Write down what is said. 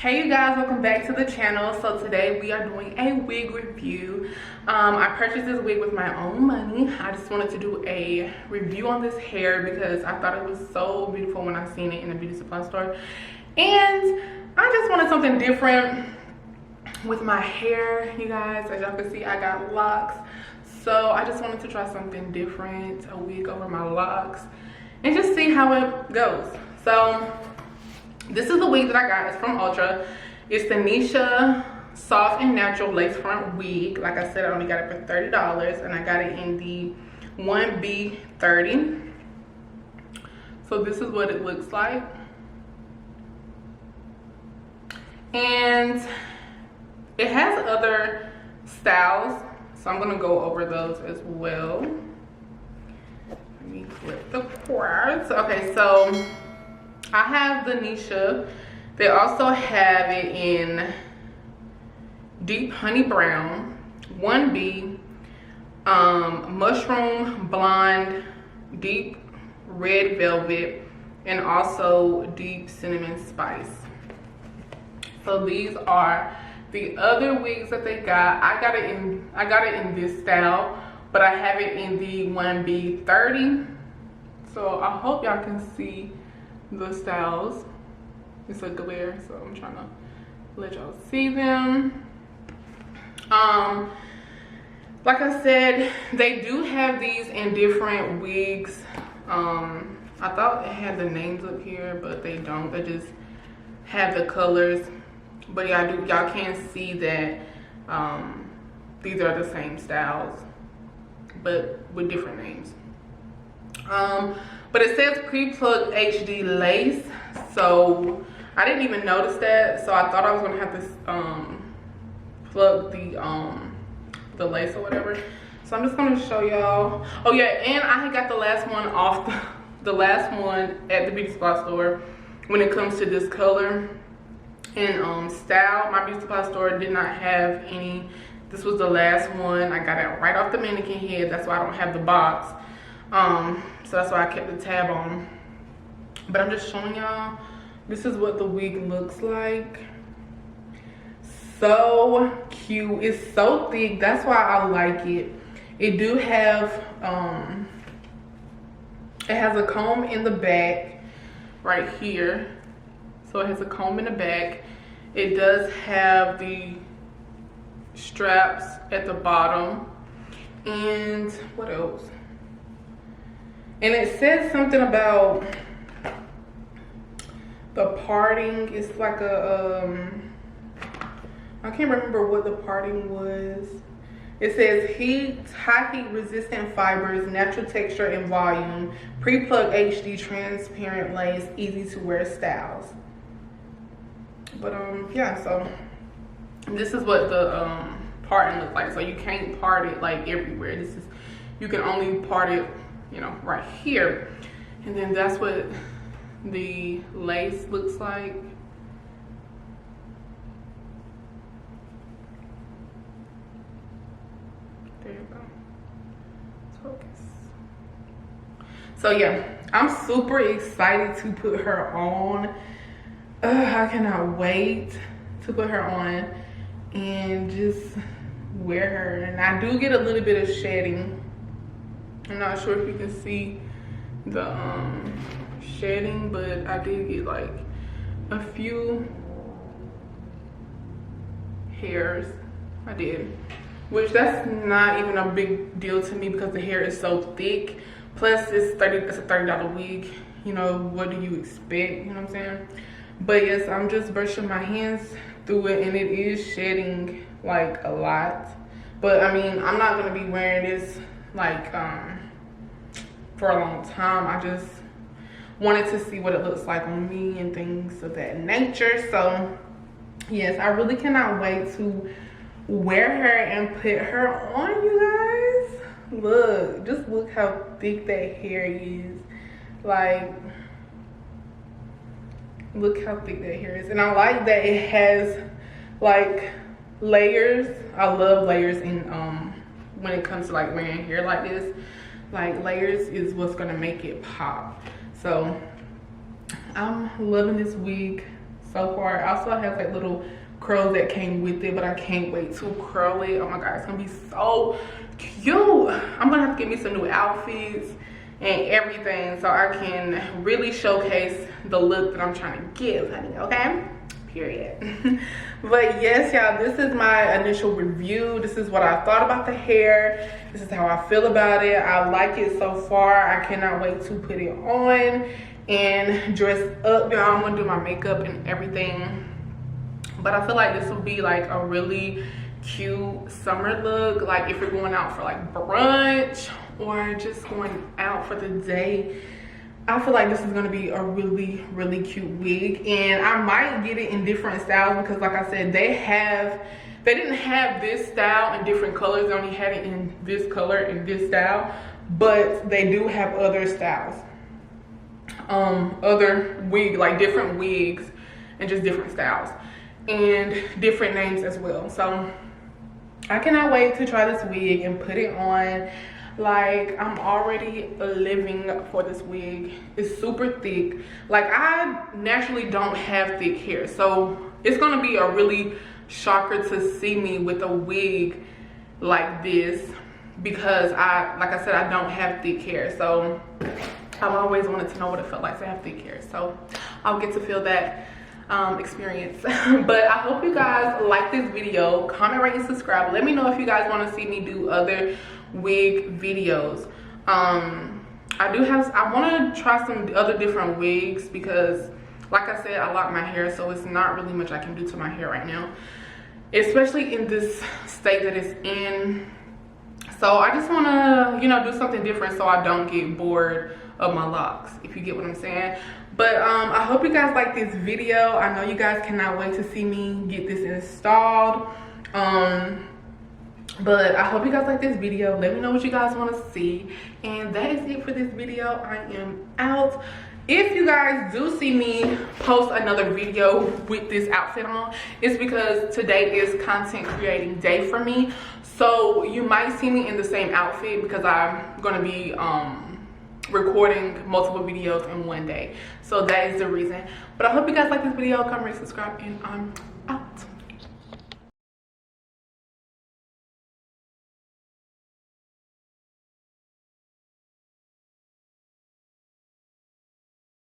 Hey you guys, welcome back to the channel. So today we are doing a wig review. I purchased this wig with my own money. I just wanted to do a review on this hair because I thought it was so beautiful when I seen it in a beauty supply store, and I just wanted something different with my hair. You guys, as y'all can see, I got locks, so I just wanted to try something different, a wig over my locks, and just see how it goes. So this is the wig that I got. It's from Ultra. It's the Nisha Soft and Natural Lace Front Wig. Like I said, I only got it for $30, and I got it in the 1B30. So this is what it looks like. And it has other styles, so I'm gonna go over those as well. Let me flip the cords. Okay, so I have the Nisha. They also have it in deep honey brown, 1B, mushroom blonde, deep red velvet, and also deep cinnamon spice. So these are the other wigs that they got. I got it in this style, but I have it in the 1B30. So I hope y'all can see the styles. It's a glare, so I'm trying to let y'all see them. Like I said, they do have these in different wigs. I thought it had the names up here, but they don't. They just have the colors. But y'all can see that these are the same styles, but with different names. But it says pre-plucked HD lace, so I didn't even notice that. So I thought I was gonna have to plug the lace or whatever. So I'm just gonna show y'all. Oh yeah, and I got the last one off the last one at the beauty supply store when it comes to this color and style. My beauty supply store did not have any. This was the last one. I got it right off the mannequin head. That's why I don't have the box. So that's why I kept the tab on. But I'm just showing y'all, this is what the wig looks like. So cute. It's so thick. That's why I like it. It do have it has a comb in the back right here. So it has a comb in the back. It does have the straps at the bottom. And what else? And it says something about the parting. It's like a, I can't remember what the parting was. It says high heat resistant fibers, natural texture and volume, pre-plucked HD transparent lace, easy to wear styles. But yeah, so this is what the parting looks like. So you can't part it like everywhere. This is, you can only part it, you know, right here. And then that's what the lace looks like. There you go. Focus. So yeah, I'm super excited to put her on. I cannot wait to put her on and just wear her. And I do get a little bit of shedding. I'm not sure if you can see the shedding, but I did get like a few hairs. I did, which that's not even a big deal to me because the hair is so thick. Plus it's a $30 wig. You know, what do you expect? You know what I'm saying? But yes, I'm just brushing my hands through it, and it is shedding like a lot. But I mean, I'm not gonna be wearing this like for a long time. I just wanted to see what it looks like on me and things of that nature. So yes, I really cannot wait to wear her and put her on, you guys. Look, just look how thick that hair is. Like, look how thick that hair is. And I like that it has like layers. I love layers in when it comes to like wearing hair like this. Like, layers is what's gonna make it pop. So I'm loving this wig so far. It also has like little curls that came with it, but I can't wait to curl it. Oh my god, it's gonna be so cute. I'm gonna have to get me some new outfits and everything so I can really showcase the look that I'm trying to give, honey, okay? Period. But yes, y'all, this is my initial review. This is what I thought about the hair. This is how I feel about it. I like it so far. I cannot wait to put it on and dress up, y'all. I'm gonna do my makeup and everything, but I feel like this will be like a really cute summer look, like if you're going out for like brunch or just going out for the day. I feel like this is going to be a really, really cute wig, and I might get it in different styles because like I said, they didn't have this style in different colors. They only had it in this color and this style, but they do have other styles, other wig, like different wigs and just different styles and different names as well. So I cannot wait to try this wig and put it on. Like, I'm already living for this wig. It's super thick. Like, I naturally don't have thick hair, so it's gonna be a really shocker to see me with a wig like this because like I said, I don't have thick hair. So I've always wanted to know what it felt like to have thick hair, so I'll get to feel that experience. But I hope you guys like this video. Comment, rate, and subscribe. Let me know if you guys want to see me do other wig videos. I want to try some other different wigs because like I said, I lock my hair, so it's not really much I can do to my hair right now, especially in this state that it's in. So I just want to, you know, do something different so I don't get bored of my locks, if you get what I'm saying. But I hope you guys like this video. I know you guys cannot wait to see me get this installed. But I hope you guys like this video. Let me know what you guys want to see, and that is it for this video. I am out. If you guys do see me post another video with this outfit on, it's because today is content creating day for me, so you might see me in the same outfit because I'm going to be recording multiple videos in one day. So that is the reason. But I hope you guys like this video. Comment, rate, subscribe, and I'm out.